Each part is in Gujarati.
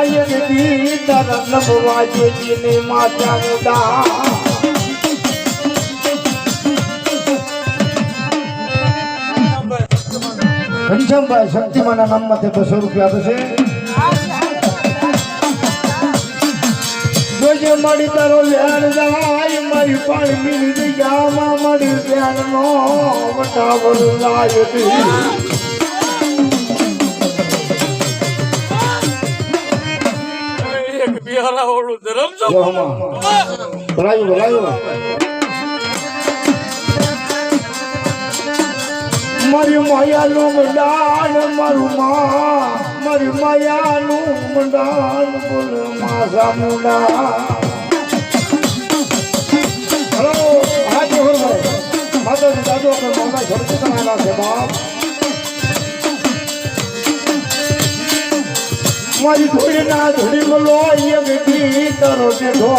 એક દી તારા નમવા જોઈને માતા મુદા ઘનશ્યામભાઈ શક્તિમાના નામમાં તે 200 રૂપિયા આપે છે જોજે મારી તારો લેણ જાય મારી પાણી મીરી જામાં મારી લેણ નો વટાવર લાય એક બિહારા ઓળું ધરમ છો બોલાયો મારી માયાનું મંડાણ મારી માયાનું મંડાણ બોલ માસા મુંડા હલો હા જોહરભાઈ માતાજી દાદો કે મોબાઈલ છોડી તમારા છે બાપ મારી ધોડી ના ધોડી બોલો એક દી તારો જેઠો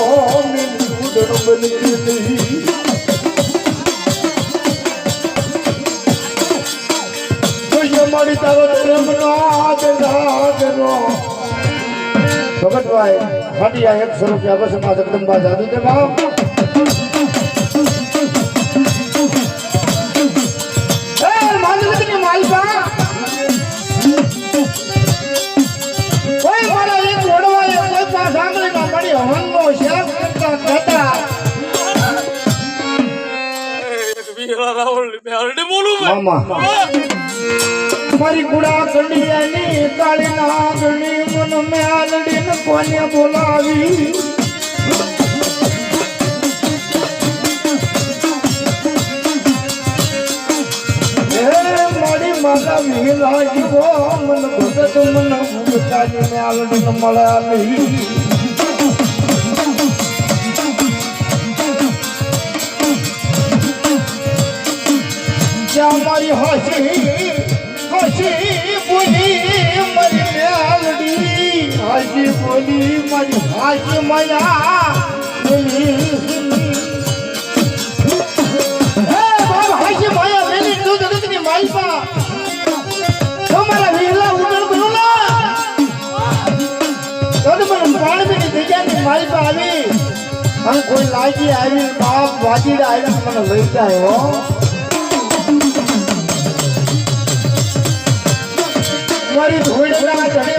મેં ઉડણ બની ગઈ મારી તારો ધર્મ ભગતભાઈ ફાટિયા 100 રૂપિયા બસ માં જગદંબા જાદુ દે બાપ માલિકની માલપા કોઈ મારા એક ઓડવાય કોઈ પા સાંભળીમાં મારી હવનનો શેર કરતા હતા એક બિહારા ઓળું બેહારને બોલું મામા મારી ગુડા કંડિયાની કાળી નાગણી મન મેલડીને કોને બોલાવી હે મારી માતા વિલા જીવો મન ભગત મન ભૂતાની મેલડીને મળ્યા નહીં જ્યાં મારી હાસી બોલી મારી મેલડી હાજી બોલી મારી હાજી માયા બોલી હે બાબા હાજી માયા વેલી તું જગતની માલપા તમારા વેલા ઉડણ બોલા તો મને પાણીની જગ્યાની માલપા આવી અને કોઈ લાગી આવી બાપ વાજીડા આવી મને લઈ જાય હો મારી ધોળના ચડે